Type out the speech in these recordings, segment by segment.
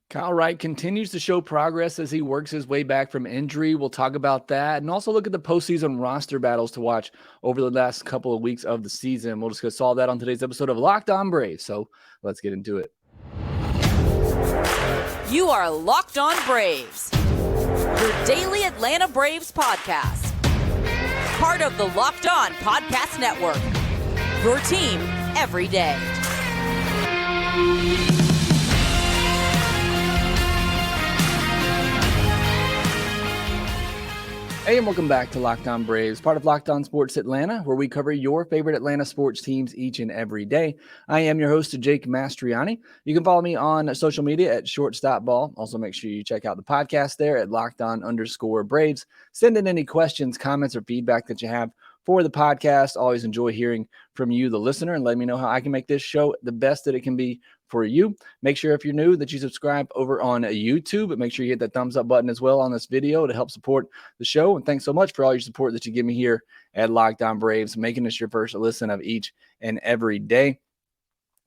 Kyle Wright continues to show progress as he works his way back from injury. We'll talk about that and also look at the postseason roster battles to watch over the last couple of weeks of the season. We'll discuss all that on today's episode of Locked On Braves. So let's get into it. You are Locked On Braves, your daily Atlanta Braves podcast. Part of the Locked On Podcast Network, your team every day. Hey, and welcome back to Locked On Braves, part of Locked On Sports Atlanta, where we cover your favorite Atlanta sports teams each and every day. I am your host, Jake Mastriani. You can follow me on social media at shortstopball. Also, make sure you check out the podcast there at LockedOn_Braves. Send in any questions, comments, or feedback that you have for the podcast. Always enjoy hearing from you, the listener, and let me know how I can make this show the best that it can be for you. Make sure if you're new that you subscribe over on YouTube, but make sure you hit that thumbs up button as well on this video to help support the show. And thanks so much for all your support that you give me here at Locked On Braves, making this your first listen of each and every day.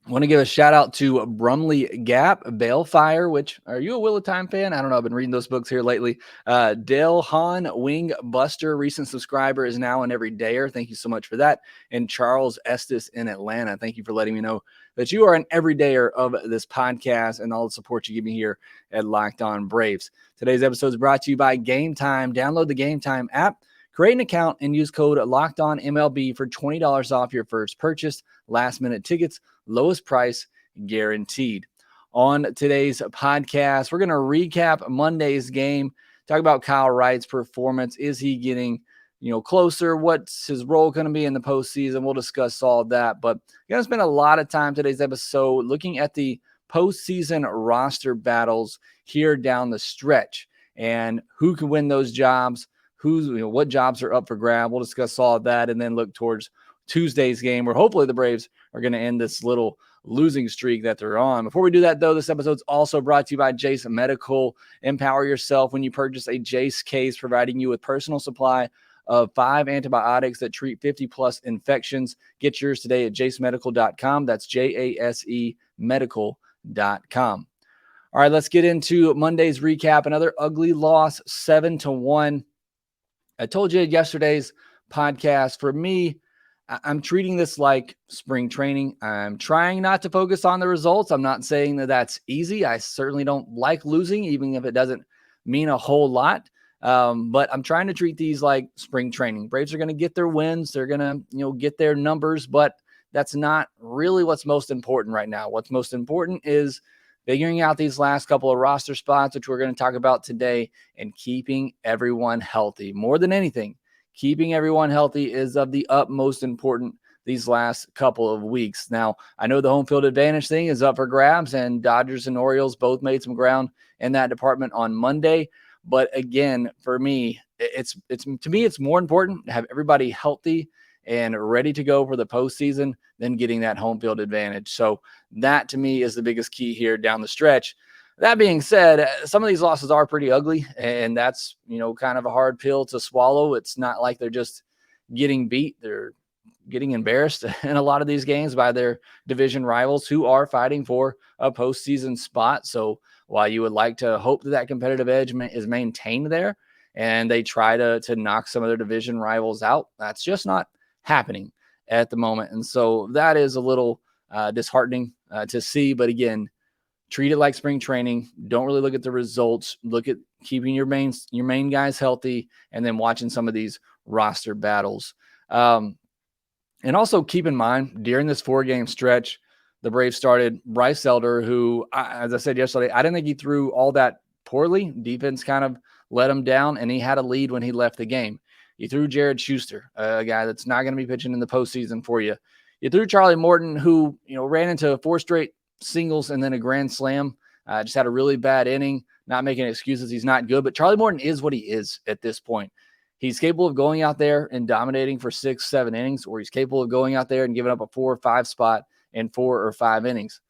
I want to give a shout out to Brumley Gap, Balefire, which, are you a Wheel of Time fan? I don't know. I've been reading those books here lately. Dale Hahn, Wing Buster, recent subscriber, is now an everydayer. Thank you so much for that. And Charles Estes in Atlanta. Thank you for letting me know that you are an everydayer of this podcast and all the support you give me here at Locked On Braves. Today's episode is brought to you by Gametime. Download the Gametime app, create an account, and use code LOCKEDONMLB for $20 off your first purchase. Last-minute tickets, lowest price guaranteed. On today's podcast, we're going to recap Monday's game, talk about Kyle Wright's performance. Is he getting closer? What's his role going to be in the postseason? We'll discuss all of that. But we're going to spend a lot of time today's episode looking at the postseason roster battles here down the stretch and who can win those jobs, what jobs are up for grab. We'll discuss all of that and then look towards Tuesday's game where hopefully the Braves are going to end this little losing streak that they're on. Before we do that, though, this episode's also brought to you by Jase Medical. Empower yourself when you purchase a Jase case, providing you with personal supply of 5 antibiotics that treat 50-plus infections. Get yours today at jasemedical.com. That's JASE medical.com. All right, let's get into Monday's recap. Another ugly loss, 7-1. I told you yesterday's podcast, for me, I'm treating this like spring training. I'm trying not to focus on the results. I'm not saying that that's easy. I certainly don't like losing, even if it doesn't mean a whole lot. But I'm trying to treat these like spring training. Braves are going to get their wins. They're going to, get their numbers, but that's not really what's most important right now. What's most important is figuring out these last couple of roster spots, which we're going to talk about today, and keeping everyone healthy. More than anything, keeping everyone healthy is of the utmost important these last couple of weeks. Now, I know the home field advantage thing is up for grabs, and Dodgers and Orioles both made some ground in that department on Monday. But again, for me, it's more important to have everybody healthy and ready to go for the postseason than getting that home field advantage. So that, to me, is the biggest key here down the stretch. That being said, some of these losses are pretty ugly, and that's, kind of a hard pill to swallow. It's not like they're just getting beat. They're getting embarrassed in a lot of these games by their division rivals who are fighting for a postseason spot. So while you would like to hope that competitive edge is maintained there and they try to knock some of their division rivals out, that's just not happening at the moment. And so that is a little disheartening to see. But again, treat it like spring training. Don't really look at the results. Look at keeping your main guys healthy and then watching some of these roster battles. And also keep in mind, during this 4-game stretch, the Braves started Bryce Elder, who, as I said yesterday, I didn't think he threw all that poorly. Defense kind of let him down, and he had a lead when he left the game. You threw Jared Schuster, a guy that's not going to be pitching in the postseason for you. You threw Charlie Morton, who ran into 4 straight singles and then a grand slam. Just had a really bad inning. Not making excuses. He's not good, but Charlie Morton is what he is at this point. He's capable of going out there and dominating for 6-7 innings, or he's capable of going out there and giving up a 4 or 5 spot in 4 or 5 innings.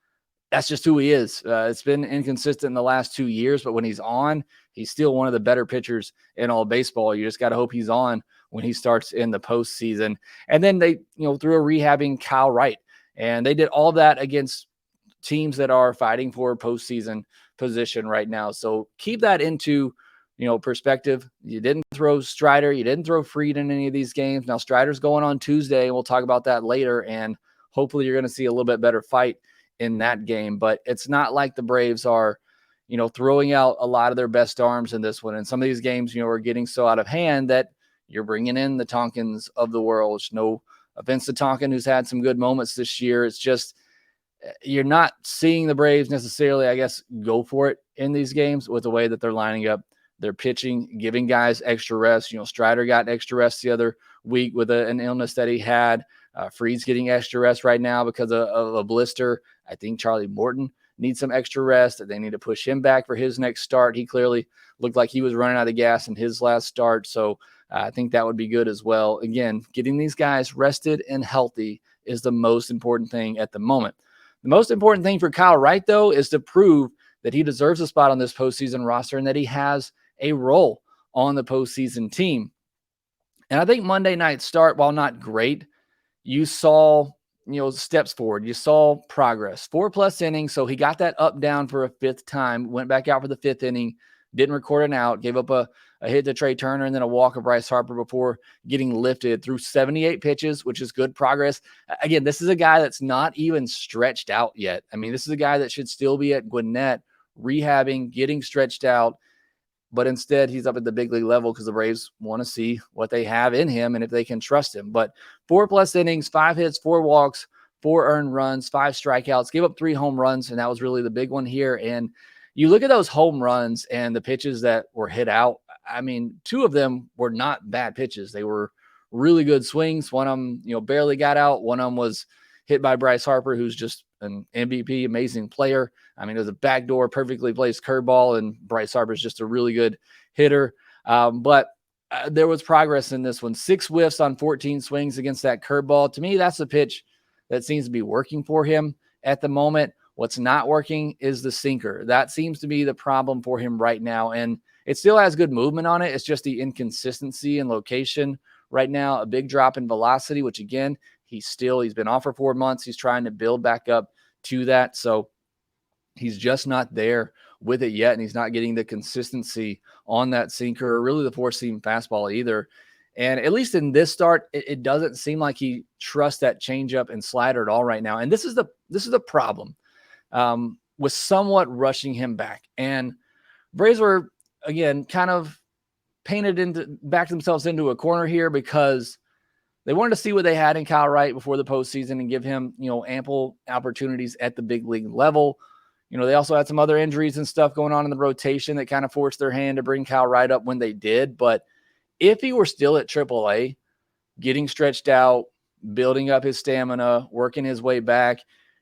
That's just who he is. It's been inconsistent in the last 2 years, but when he's on, he's still one of the better pitchers in all baseball. You just got to hope he's on when he starts in the postseason. And then they, threw a rehabbing Kyle Wright, and they did all that against teams that are fighting for a postseason position right now. So keep that into, perspective. You didn't throw Strider. You didn't throw Fried in any of these games. Now Strider's going on Tuesday. We'll talk about that later. And hopefully you're going to see a little bit better fight in that game. But it's not like the Braves are, throwing out a lot of their best arms in this one. And some of these games, are getting so out of hand that you're bringing in the Tonkins of the world. It's no offense to Tonkin, who's had some good moments this year. It's just, you're not seeing the Braves necessarily, I guess, go for it in these games with the way that they're lining up. They're pitching, giving guys extra rest. Strider got extra rest the other week with an illness that he had. Fried's getting extra rest right now because of a blister. I think Charlie Morton needs some extra rest. They need to push him back for his next start. He clearly looked like he was running out of gas in his last start. So I think that would be good as well. Again, getting these guys rested and healthy is the most important thing at the moment. The most important thing for Kyle Wright, though, is to prove that he deserves a spot on this postseason roster and that he has a role on the postseason team. And I think Monday night start, while not great, you saw, steps forward. You saw progress. 4+ innings, so he got that up down for a fifth time, went back out for the fifth inning, didn't record an out, gave up a hit to Trey Turner and then a walk of Bryce Harper before getting lifted through 78 pitches, which is good progress. Again, this is a guy that's not even stretched out yet. I mean, this is a guy that should still be at Gwinnett, rehabbing, getting stretched out, but instead he's up at the big league level because the Braves want to see what they have in him and if they can trust him. But 4+ innings, 5 hits, 4 walks, 4 earned runs, 5 strikeouts, gave up 3 home runs, and that was really the big one here. And you look at those home runs and the pitches that were hit out, I mean, 2 of them were not bad pitches. They were really good swings. One of them, barely got out. One of them was hit by Bryce Harper, who's just an MVP, amazing player. I mean, it was a backdoor, perfectly placed curveball, and Bryce Harper is just a really good hitter. But there was progress in this one. 6 whiffs on 14 swings against that curveball. To me, that's a pitch that seems to be working for him at the moment. What's not working is the sinker. That seems to be the problem for him right now. And it still has good movement on it. It's just the inconsistency and location right now. A big drop in velocity, which again, he's been off for 4 months. He's trying to build back up to that. So he's just not there with it yet. And he's not getting the consistency on that sinker or really the 4-seam fastball either. And at least in this start, it doesn't seem like he trusts that changeup and slider at all right now. And this is the problem with somewhat rushing him back. And Braves were, again, kind of backed themselves into a corner here because they wanted to see what they had in Kyle Wright before the postseason and give him, ample opportunities at the big league level. They also had some other injuries and stuff going on in the rotation that kind of forced their hand to bring Kyle Wright up when they did. But if he were still at AAA, getting stretched out, building up his stamina, working his way back,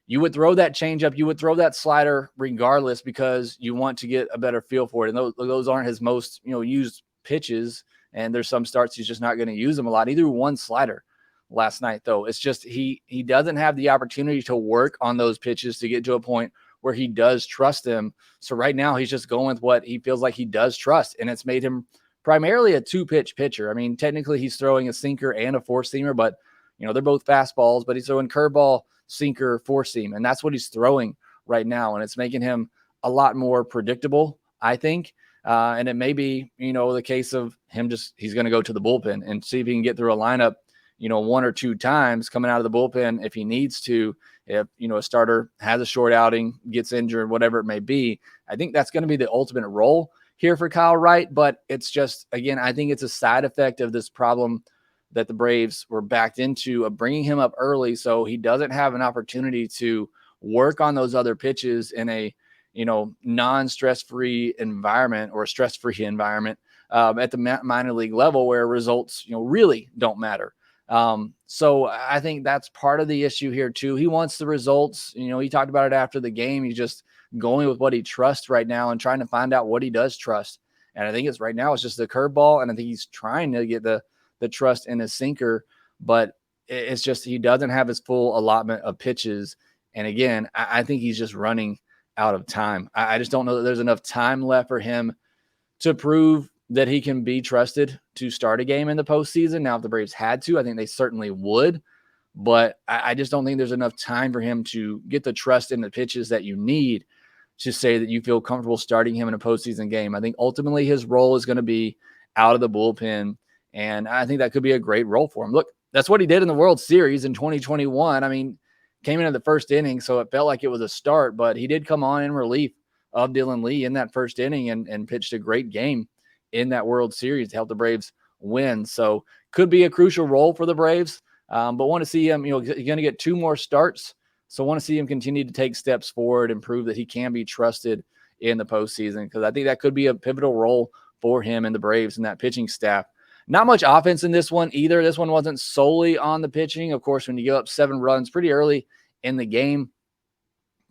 you would throw that changeup, you would throw that slider regardless because you want to get a better feel for it. And those aren't his most, used pitches. And there's some starts he's just not going to use them a lot. He threw 1 slider last night, though. It's just he doesn't have the opportunity to work on those pitches to get to a point where he does trust them. So right now he's just going with what he feels like he does trust. And it's made him primarily a 2-pitch pitcher. I mean, technically he's throwing a sinker and a 4-seamer, but, they're both fastballs, but he's throwing curveball, sinker, 4-seam. And that's what he's throwing right now. And it's making him a lot more predictable, I think. And it may be, the case of him he's going to go to the bullpen and see if he can get through a lineup, 1 or 2 times coming out of the bullpen if he needs to. If, a starter has a short outing, gets injured, whatever it may be. I think that's going to be the ultimate role here for Kyle Wright. But it's just, again, I think it's a side effect of this problem that the Braves were backed into of bringing him up early. So he doesn't have an opportunity to work on those other pitches in a, non-stress-free environment or a stress-free environment at the minor league level where results, really don't matter. So I think that's part of the issue here too. He wants the results. He talked about it after the game. He's just going with what he trusts right now and trying to find out what he does trust. And I think right now it's just the curveball. And I think he's trying to get the trust in his sinker, but it's just, he doesn't have his full allotment of pitches. And again, I think he's just running out of time. I just don't know that there's enough time left for him to prove that he can be trusted to start a game in the postseason. Now, if the Braves had to, I think they certainly would. but I just don't think there's enough time for him to get the trust in the pitches that you need to say that you feel comfortable starting him in a postseason game. I think ultimately his role is going to be out of the bullpen, and I think that could be a great role for him. Look, that's what he did in the World Series in 2021. I mean, came into the first inning, so it felt like it was a start, but he did come on in relief of Dylan Lee in that first inning and pitched a great game in that World Series to help the Braves win. So could be a crucial role for the Braves, but want to see him, he's going to get 2 more starts. So I want to see him continue to take steps forward and prove that he can be trusted in the postseason, because I think that could be a pivotal role for him and the Braves and that pitching staff. Not much offense in this one either. This one wasn't solely on the pitching. Of course, when you give up 7 runs pretty early in the game,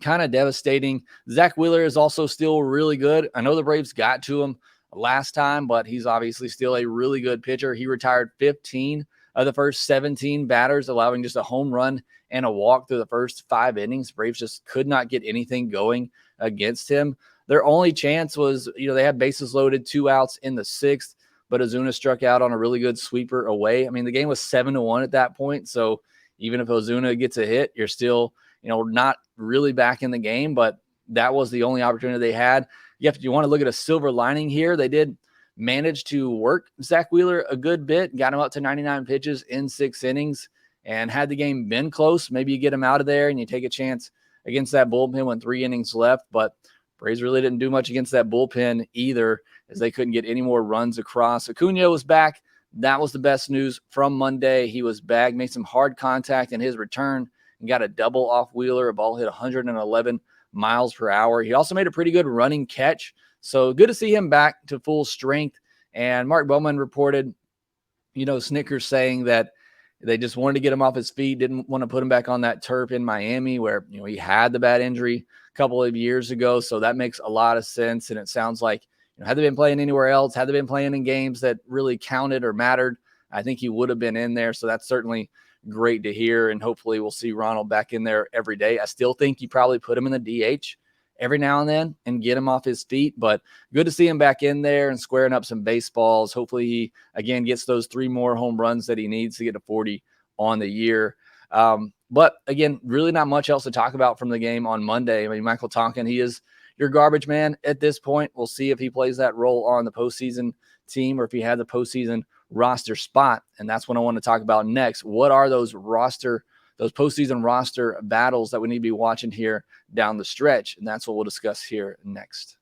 kind of devastating. Zach Wheeler is also still really good. I know the Braves got to him last time, but he's obviously still a really good pitcher. He retired 15 of the first 17 batters, allowing just a home run and a walk through the first 5 innings. Braves just could not get anything going against him. Their only chance was, they had bases loaded, 2 outs in the 6th, but Ozuna struck out on a really good sweeper away. I mean, the game was 7-1 at that point. So even if Ozuna gets a hit, you're still, not really back in the game, but that was the only opportunity they had. You want to look at a silver lining here. They did manage to work Zach Wheeler a good bit, got him up to 99 pitches in 6 innings. And had the game been close, maybe you get him out of there and you take a chance against that bullpen when 3 innings left. But Braves really didn't do much against that bullpen either, as they couldn't get any more runs across. Acuna was back. That was the best news from Monday. He was back, made some hard contact in his return, and got a double off Wheeler. A ball hit 111 miles per hour. He also made a pretty good running catch. So good to see him back to full strength. And Mark Bowman reported, Snickers saying that they just wanted to get him off his feet, didn't want to put him back on that turf in Miami where, he had the bad injury a couple of years ago. So that makes a lot of sense. And it sounds like, had they been playing anywhere else, had they been playing in games that really counted or mattered, I think he would have been in there. So that's certainly great to hear. And hopefully we'll see Ronald back in there every day. I still think you probably put him in the DH every now and then and get him off his feet, but good to see him back in there and squaring up some baseballs. Hopefully he, again, gets those 3 more home runs that he needs to get to 40 on the year. But again, really not much else to talk about from the game on Monday. I mean, Michael Tonkin, he is your garbage man at this point. We'll see if he plays that role on the postseason team or if he had the postseason roster spot. And that's what I want to talk about next. What are those postseason roster battles that we need to be watching here down the stretch? And that's what we'll discuss here next.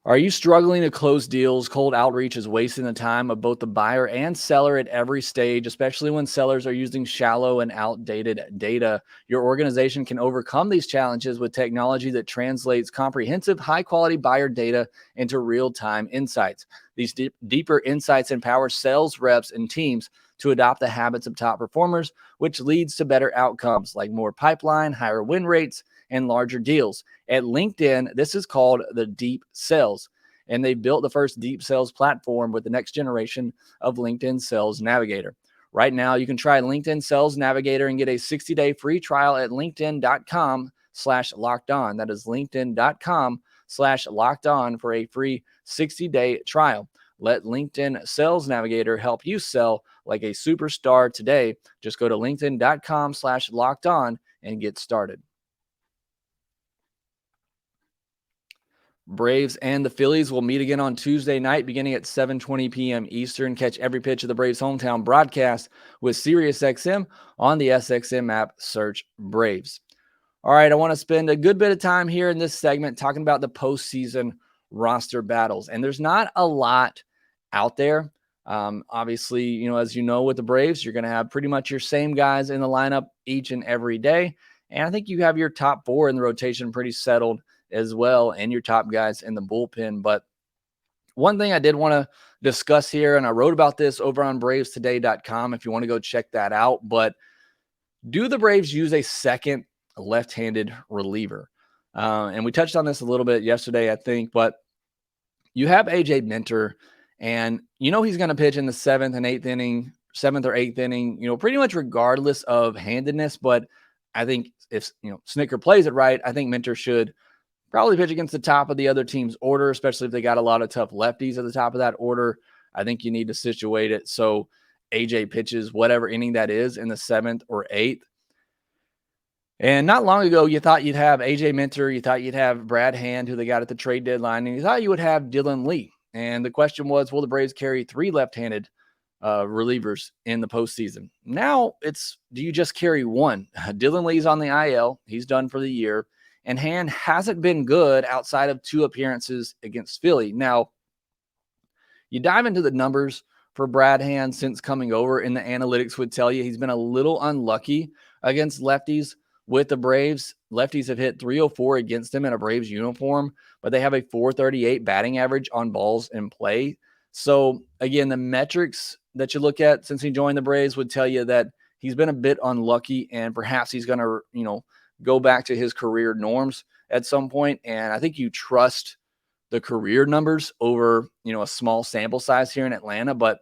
Are you struggling to close deals? Cold outreach is wasting the time of both the buyer and seller at every stage, especially when sellers are using shallow and outdated data. Your organization can overcome these challenges with technology that translates comprehensive, high-quality buyer data into real-time insights. These deeper insights empower sales reps and teams to adopt the habits of top performers, which leads to better outcomes like more pipeline, higher win rates, and larger deals. At LinkedIn, this is called the Deep Sales, and they built the first deep sales platform with the next generation of LinkedIn Sales Navigator. Right now, you can try LinkedIn Sales Navigator and get a 60-day free trial at linkedin.com/lockedon. That is linkedin.com/lockedon for a free 60-day trial. Let LinkedIn Sales Navigator help you sell like a superstar today. Just go to linkedin.com/lockedon and get started. Braves and the Phillies will meet again on Tuesday night beginning at 7:20 p.m. Eastern. Catch every pitch of the Braves' hometown broadcast with SiriusXM on the SXM app. Search Braves. All right, I want to spend a good bit of time here in this segment talking about the postseason roster battles. And there's not a lot out there. Obviously, as you know, with the Braves, you're going to have pretty much your same guys in the lineup each and every day. And I think you have your top 4 in the rotation pretty settled as well, and your top guys in the bullpen. But one thing I did want to discuss here, and I wrote about this over on bravestoday.com if you want to go check that out, but do the Braves use a second left-handed reliever? And we touched on this a little bit yesterday, I think, but you have AJ Minter, and he's going to pitch in the 7th or 8th inning, pretty much regardless of handedness. But I think if Snicker plays it right, I think Minter should probably pitch against the top of the other team's order, especially if they got a lot of tough lefties at the top of that order. I think you need to situate it so AJ pitches whatever inning that is in the 7th or 8th. And not long ago, you thought you'd have AJ Minter, you thought you'd have Brad Hand, who they got at the trade deadline, and you thought you would have Dylan Lee. And the question was, will the Braves carry 3 left-handed relievers in the postseason? Now it's, do you just carry 1? Dylan Lee's on the IL. He's done for the year. And Hand hasn't been good outside of 2 appearances against Philly. Now, you dive into the numbers for Brad Hand since coming over, and the analytics would tell you he's been a little unlucky against lefties with the Braves. Lefties have hit 304 against him in a Braves uniform, but they have a 438 batting average on balls in play. So, again, the metrics that you look at since he joined the Braves would tell you that he's been a bit unlucky, and perhaps he's going to, go back to his career norms at some point. And I think you trust the career numbers over, a small sample size here in Atlanta, but,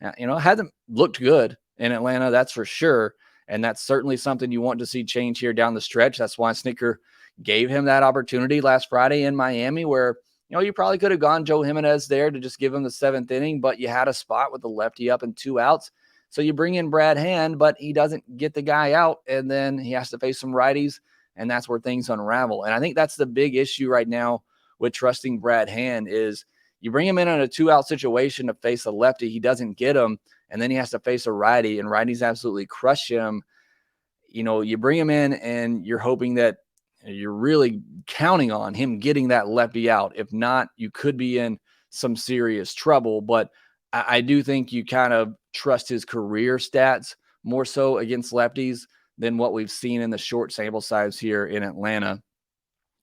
it hasn't looked good in Atlanta, that's for sure. And that's certainly something you want to see change here down the stretch. That's why Snicker gave him that opportunity last Friday in Miami, where, you probably could have gone Joe Jimenez there to just give him the 7th inning, but you had a spot with the lefty up and 2 outs. So you bring in Brad Hand, but he doesn't get the guy out, and then he has to face some righties, and that's where things unravel. And I think that's the big issue right now with trusting Brad Hand is you bring him in a 2-out situation to face a lefty, he doesn't get him, and then he has to face a righty, and righties absolutely crush him. You bring him in, and you're hoping that you're really counting on him getting that lefty out. If not, you could be in some serious trouble. But I do think you kind of trust his career stats more so against lefties than what we've seen in the short sample size here in Atlanta.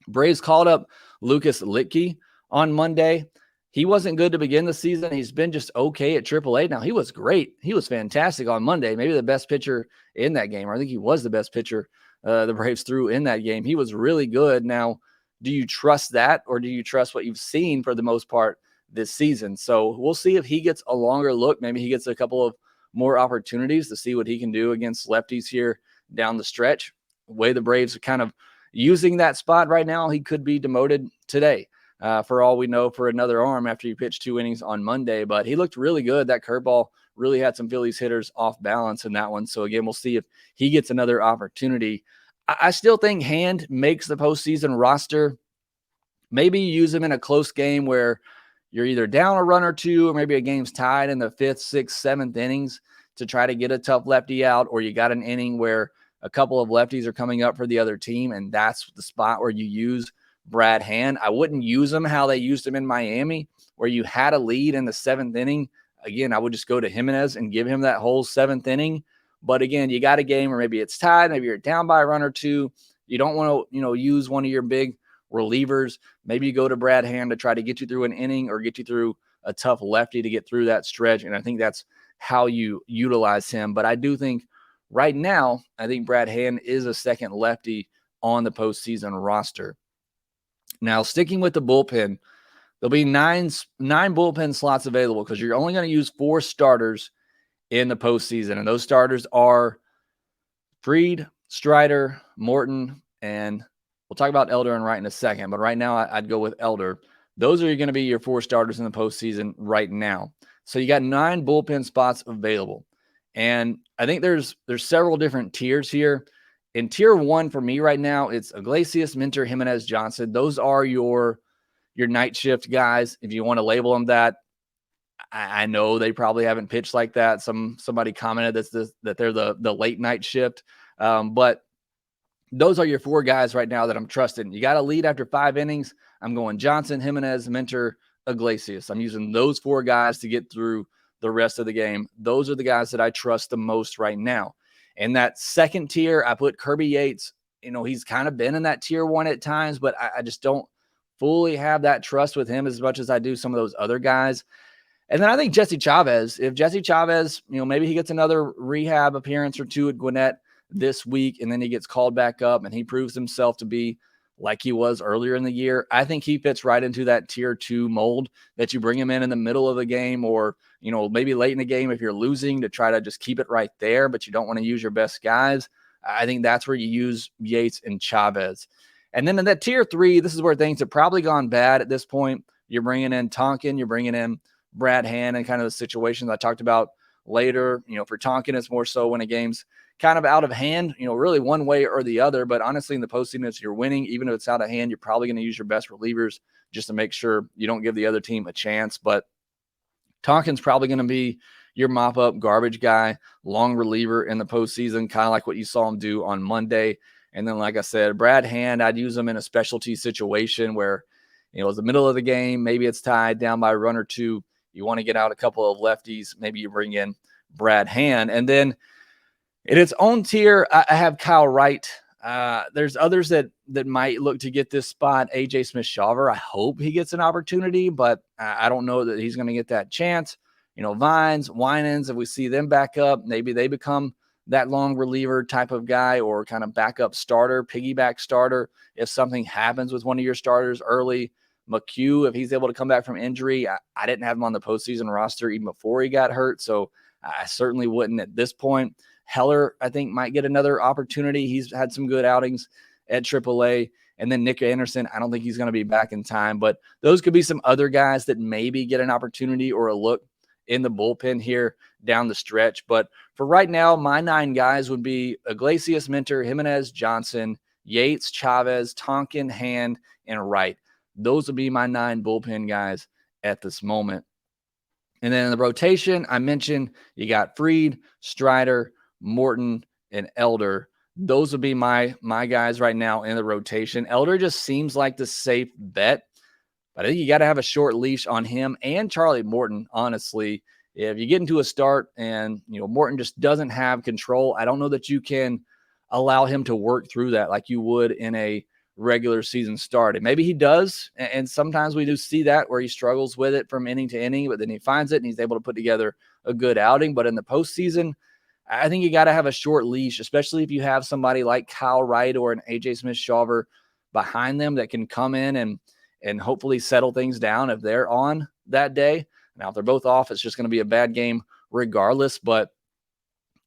Braves called up Lucas Litke on Monday. He wasn't good to begin the season. He's been just okay at AAA. Now, he was great. He was fantastic on Monday, maybe the best pitcher in that game. Or I think he was the best pitcher the Braves threw in that game. He was really good. Now, do you trust that, or do you trust what you've seen for the most part this season? So we'll see if he gets a longer look. Maybe he gets a couple of more opportunities to see what he can do against lefties here down the stretch. The way the Braves are kind of using that spot right now, he could be demoted today. For all we know, for another arm after he pitched 2 innings on Monday. But he looked really good. That curveball really had some Phillies hitters off balance in that one. So, again, we'll see if he gets another opportunity. I still think Hand makes the postseason roster. Maybe you use him in a close game where you're either down a run or 2, or maybe a game's tied in the 5th, 6th, 7th innings to try to get a tough lefty out, or you got an inning where a couple of lefties are coming up for the other team, and that's the spot where you use Brad Hand. I wouldn't use him how they used him in Miami, where you had a lead in the 7th inning. Again, I would just go to Jimenez and give him that whole 7th inning. But again, you got a game where maybe it's tied, maybe you're down by a run or 2. You don't want to, use one of your big relievers. Maybe you go to Brad Hand to try to get you through an inning or get you through a tough lefty to get through that stretch. And I think that's how you utilize him. But I do think right now, I think Brad Hand is a second lefty on the postseason roster. Now, sticking with the bullpen, there'll be nine bullpen slots available because you're only going to use 4 starters in the postseason. And those starters are Fried, Strider, Morton, and we'll talk about Elder and Wright in a second. But right now, I'd go with Elder. Those are going to be your 4 starters in the postseason right now. So you got 9 bullpen spots available. And I think there's several different tiers here. In tier 1 for me right now, it's Iglesias, Minter, Jimenez, Johnson. Those are your night shift guys, if you want to label them that. I know they probably haven't pitched like that. Somebody commented that they're the late night shift. But those are your 4 guys right now that I'm trusting. You got a lead after 5 innings. I'm going Johnson, Jimenez, Minter, Iglesias. I'm using those 4 guys to get through the rest of the game. Those are the guys that I trust the most right now. In that second tier, I put Kirby Yates. He's kind of been in that tier 1 at times, but I just don't fully have that trust with him as much as I do some of those other guys. And then I think Jesse Chavez, if Jesse Chavez, maybe he gets another rehab appearance or 2 at Gwinnett this week, and then he gets called back up and he proves himself to be like he was earlier in the year, I think he fits right into that tier 2 mold that you bring him in the middle of the game, or, maybe late in the game if you're losing, to try to just keep it right there, but you don't want to use your best guys. I think that's where you use Yates and Chavez. And then in that tier 3, this is where things have probably gone bad at this point. You're bringing in Tonkin, you're bringing in Brad Hand and kind of the situations I talked about later. For Tonkin, it's more so when a game's kind of out of hand, really one way or the other. But honestly, in the postseason, if you're winning, even if it's out of hand, you're probably going to use your best relievers just to make sure you don't give the other team a chance. But Tonkin's probably going to be your mop-up garbage guy, long reliever in the postseason, kind of like what you saw him do on Monday. And then, like I said, Brad Hand, I'd use him in a specialty situation where, it's the middle of the game, maybe it's tied down by a run or two. You want to get out a couple of lefties, maybe you bring in Brad Hand. And then in its own tier, I have Kyle Wright. There's others that might look to get this spot. AJ Smith-Shawver, I hope he gets an opportunity, but I don't know that he's going to get that chance. Vines, Winans, if we see them back up, maybe they become that long reliever type of guy or kind of backup starter, piggyback starter. If something happens with one of your starters early, McHugh, if he's able to come back from injury, I didn't have him on the postseason roster even before he got hurt, so I certainly wouldn't at this point. Heller, I think, might get another opportunity. He's had some good outings at AAA. And then Nick Anderson, I don't think he's going to be back in time. But those could be some other guys that maybe get an opportunity or a look in the bullpen here down the stretch. But for right now, my 9 guys would be Iglesias, Minter, Jimenez, Johnson, Yates, Chavez, Tonkin, Hand, and Wright. Those would be my 9 bullpen guys at this moment. And then in the rotation, I mentioned you got Fried, Strider, Morton, and Elder. Those would be my guys right now in the rotation. Elder just seems like the safe bet, but I think you got to have a short leash on him and Charlie Morton, honestly. If you get into a start and, Morton just doesn't have control, I don't know that you can allow him to work through that like you would in a regular season start. And maybe he does, and sometimes we do see that where he struggles with it from inning to inning, but then he finds it and he's able to put together a good outing. But in the postseason, I think you got to have a short leash, especially if you have somebody like Kyle Wright or an AJ Smith-Shawver behind them that can come in and hopefully settle things down if they're on that day. Now, if they're both off, it's just going to be a bad game regardless. But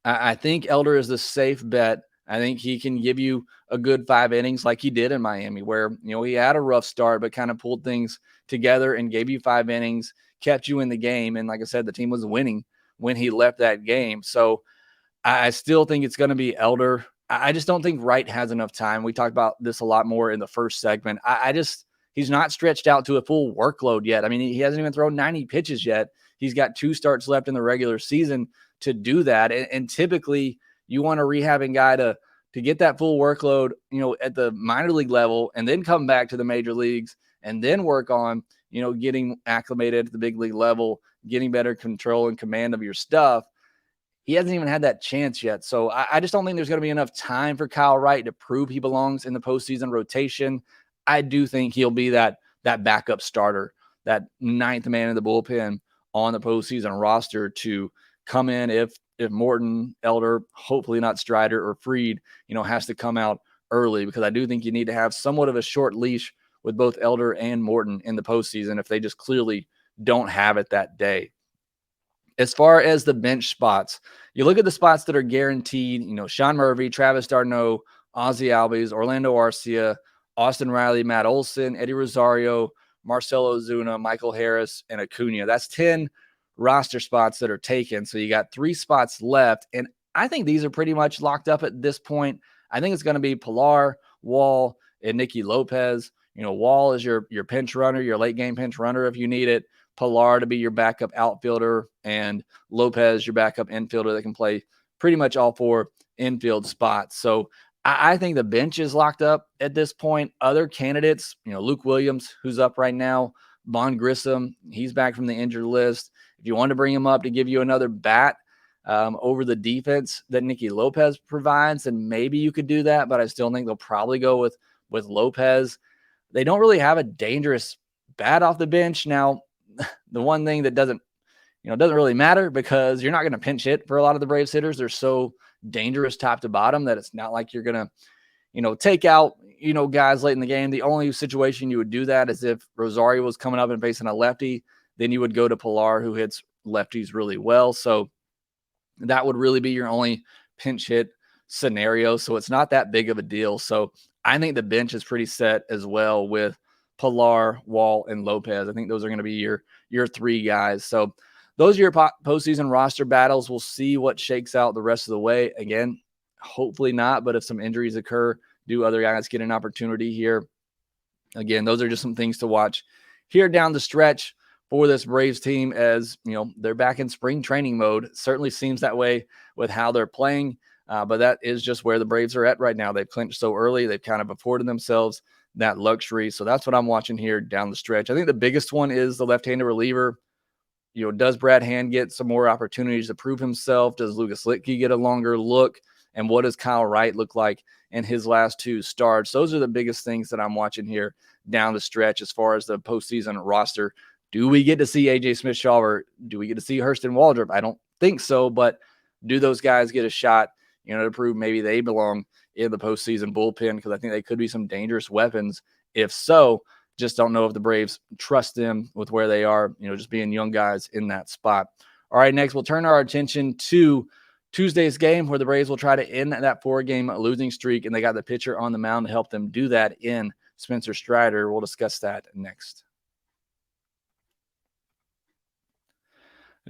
I think Elder is the safe bet. I think he can give you a good 5 innings like he did in Miami, where, he had a rough start, but kind of pulled things together and gave you 5 innings, kept you in the game. And like I said, the team was winning when he left that game. So I still think it's going to be Elder. I just don't think Wright has enough time. We talked about this a lot more in the first segment. He's not stretched out to a full workload yet. I mean, he hasn't even thrown 90 pitches yet. He's got 2 starts left in the regular season to do that. And typically you want a rehabbing guy to get that full workload, at the minor league level and then come back to the major leagues and then work on, getting acclimated at the big league level, getting better control and command of your stuff. He hasn't even had that chance yet. So I just don't think there's going to be enough time for Kyle Wright to prove he belongs in the postseason rotation. I do think he'll be that backup starter, that 9th man in the bullpen on the postseason roster to come in if Morton, Elder, hopefully not Strider or Fried, has to come out early, because I do think you need to have somewhat of a short leash with both Elder and Morton in the postseason if they just clearly don't have it that day. As far as the bench spots, you look at the spots that are guaranteed, Sean Murphy, Travis d'Arnaud, Ozzie Albies, Orlando Arcia, Austin Riley, Matt Olson, Eddie Rosario, Marcelo Ozuna, Michael Harris, and Acuna. That's 10 roster spots that are taken. So you got 3 spots left. And I think these are pretty much locked up at this point. I think it's going to be Pilar, Wall, and Nicky Lopez. Wall is your pinch runner, your late game pinch runner if you need it. Pilar to be your backup outfielder, and Lopez your backup infielder that can play pretty much all 4 infield spots. So I think the bench is locked up at this point. Other candidates, Luke Williams, who's up right now, Vaughn Grissom, he's back from the injured list. If you want to bring him up to give you another bat over the defense that Nicky Lopez provides, then maybe you could do that, but I still think they'll probably go with Lopez. They don't really have a dangerous bat off the bench. Now, the one thing that doesn't really matter, because you're not going to pinch hit for a lot of the Braves hitters. They're so dangerous top to bottom that it's not like you're going to, take out, guys late in the game. The only situation you would do that is if Rosario was coming up and facing a lefty, then you would go to Pilar, who hits lefties really well. So that would really be your only pinch hit scenario. So it's not that big of a deal. So I think the bench is pretty set as well with Pilar, Wall, and Lopez. I think those are going to be your 3 guys. So those are your postseason roster battles. We'll see what shakes out the rest of the way. Again, hopefully not, but if some injuries occur, do other guys get an opportunity here? Again, those are just some things to watch here down the stretch for this Braves team, as they're back in spring training mode. Certainly seems that way with how they're playing, but that is just where the Braves are at right now. They've clinched so early. They've kind of afforded themselves that luxury. So that's what I'm watching here down the stretch. I think the biggest one is the left-handed reliever. Does Brad Hand get some more opportunities to prove himself? Does Lucas Litke get a longer look? And what does Kyle Wright look like in his last 2 starts? Those are the biggest things that I'm watching here down the stretch as far as the postseason roster. Do we get to see A.J. Smith-Shaw, or do we get to see Hurston Waldrop? I don't think so, but do those guys get a shot, to prove maybe they belong in the postseason bullpen? Because I think they could be some dangerous weapons. If so, just don't know if the Braves trust them with where they are, just being young guys in that spot. All right, next we'll turn our attention to Tuesday's game, where the Braves will try to end that 4-game losing streak, and they got the pitcher on the mound to help them do that in Spencer Strider. We'll discuss that next.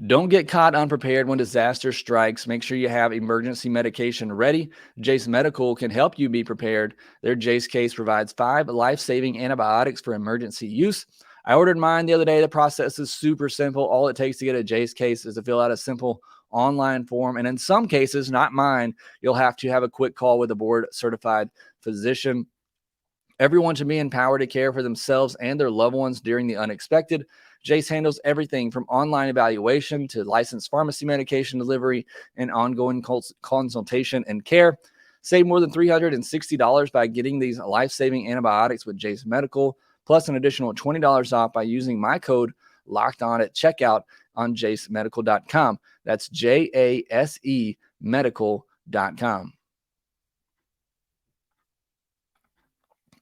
Don't get caught unprepared when disaster strikes. Make sure you have emergency medication ready. Jase Medical can help you be prepared. Their Jase case provides 5 life-saving antibiotics for emergency use. I ordered mine the other day. The process is super simple. All it takes to get a Jase case is to fill out a simple online form. And in some cases, not mine, you'll have to have a quick call with a board-certified physician. Everyone should be empowered to care for themselves and their loved ones during the unexpected. Jase handles everything from online evaluation to licensed pharmacy medication delivery and ongoing consultation and care. Save more than $360 by getting these life-saving antibiotics with Jase Medical, plus an additional $20 off by using my code LOCKEDON at checkout on jasemedical.com. That's JASE medical.com.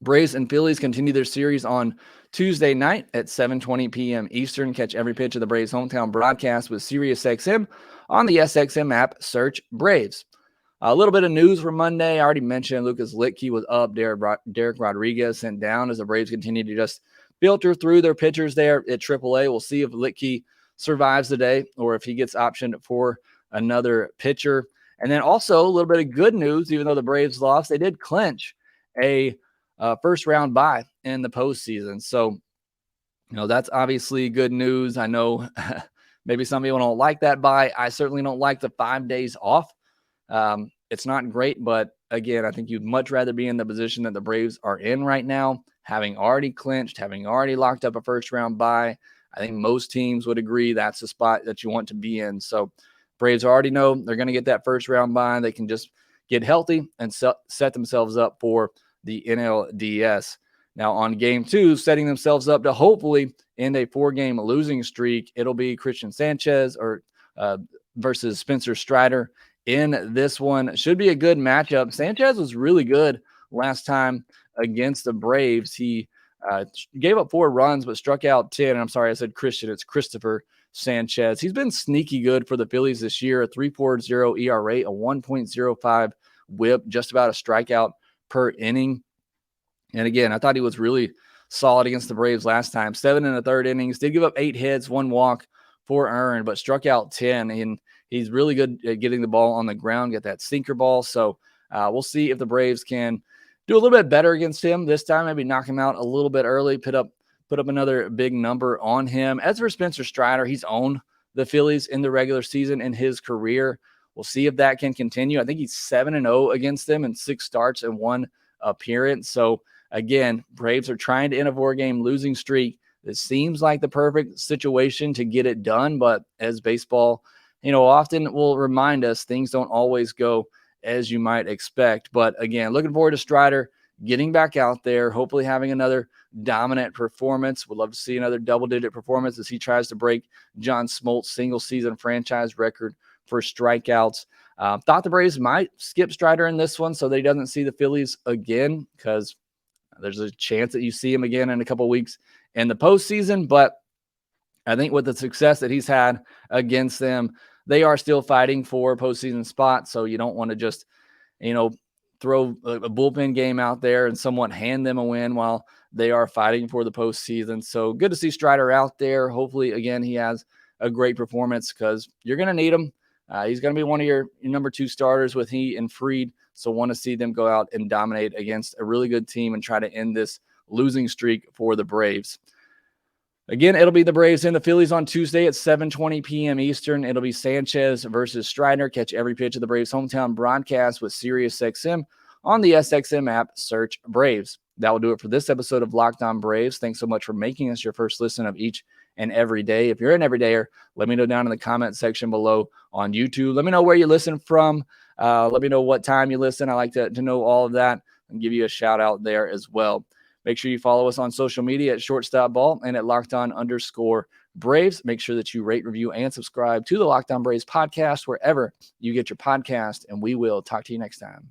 Braves and Phillies continue their series on Tuesday night at 7:20 p.m. Eastern. Catch every pitch of the Braves' hometown broadcast with SiriusXM on the SXM app. Search Braves. A little bit of news for Monday. I already mentioned Lucas Litke was up. Derek Rodriguez sent down as the Braves continue to just filter through their pitchers there at AAA. We'll see if Litke survives the day or if he gets optioned for another pitcher. And then also a little bit of good news, even though the Braves lost, they did clinch a first round bye in the postseason. So, that's obviously good news. I know maybe some people don't like that bye. I certainly don't like the 5 days off. It's not great, but again, I think you'd much rather be in the position that the Braves are in right now, having already clinched, having already locked up a first round bye. I think most teams would agree that's the spot that you want to be in. So Braves already know they're going to get that first round bye. They can just get healthy and set themselves up for the NLDS. Now on game 2, setting themselves up to hopefully end a 4-game losing streak, it'll be Christian Sanchez versus Spencer Strider in this one. Should be a good matchup. Sanchez was really good last time against the Braves. He gave up 4 runs but struck out 10. I'm sorry, I said Christian. It's Christopher Sanchez. He's been sneaky good for the Phillies this year. A 3.40 ERA, a 1.05 WHIP, just about a strikeout per inning. And again, I thought he was really solid against the Braves last time. 7 1/3 innings, did give up 8 hits, 1 walk, 4 earned, but struck out 10. And he's really good at getting the ball on the ground, get that sinker ball. So we'll see if the Braves can do a little bit better against him this time. Maybe knock him out a little bit early, put up another big number on him. As for Spencer Strider, he's owned the Phillies in the regular season in his career. We'll see if that can continue. I think he's 7-0 against them in 6 starts and 1 appearance. So again, Braves are trying to end a 4-game losing streak. It seems like the perfect situation to get it done, but as baseball, often will remind us, things don't always go as you might expect. But again, looking forward to Strider getting back out there, hopefully having another dominant performance. Would love to see another double-digit performance as he tries to break John Smoltz' single-season franchise record for strikeouts. Thought the Braves might skip Strider in this one so that he doesn't see the Phillies again, because there's a chance that you see him again in a couple of weeks in the postseason. But I think with the success that he's had against them, they are still fighting for a postseason spot. So you don't want to just, throw a bullpen game out there and somewhat hand them a win while they are fighting for the postseason. So good to see Strider out there. Hopefully, again, he has a great performance because you're going to need him. He's going to be one of your number 2 starters with he and Fried. So want to see them go out and dominate against a really good team and try to end this losing streak for the Braves. Again, it'll be the Braves and the Phillies on Tuesday at 7:20 p.m. Eastern. It'll be Sanchez versus Strider. Catch every pitch of the Braves hometown broadcast with SiriusXM on the SXM app. Search Braves. That will do it for this episode of Locked On Braves. Thanks so much for making us your first listen of each and every day. If you're an everydayer, let me know down in the comment section below on YouTube. Let me know where you listen from. Let me know what time you listen. I like to know all of that and give you a shout out there as well. Make sure you follow us on social media at Shortstop Ball and at LockedOn_Braves. Make sure that you rate, review, and subscribe to the Locked On Braves podcast wherever you get your podcast, and we will talk to you next time.